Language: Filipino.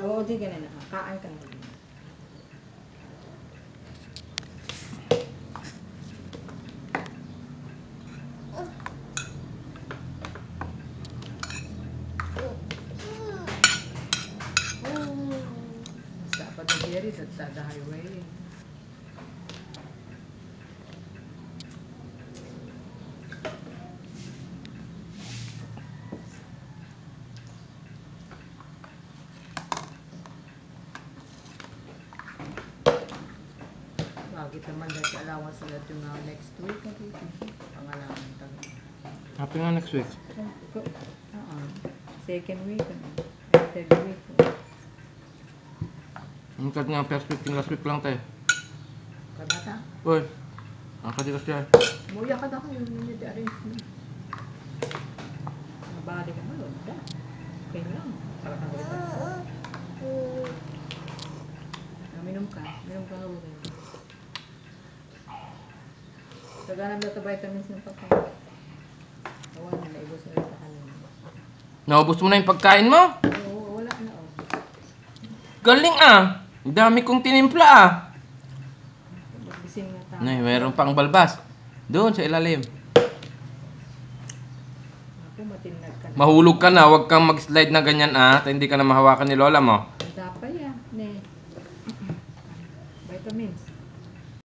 Oo, di ganun na. Kaan ka na. Dapat na Jerry sa the highway. Bakit naman dahil allowance na natin yung next week? Pangalaman tayo. Happy nga next week. Second week. Third week. Ang kad nga first week, last week lang tayo. Kabata. Uy, ang kadikas yan. Muya ka na kayo. Yung arrange mo. Mabali ka malod. Okay lang. Para kang ulit. Minom ka. Minom ka nga ulit. Taganap na ito vitamins ng pagkain. Awan na, naibos na rin sa kanin. Naubos mo na yung pagkain mo? Oo, wala na Galing ah! Ang dami kong tinimpla ah! Gising na tayo. Nay, mayroon pang balbas. Doon sa ilalim. Ako, matinag ka na. Mahulog ka na, huwag kang mag-slide na ganyan ah. At hindi ka na mahawakan ni lola mo. Ang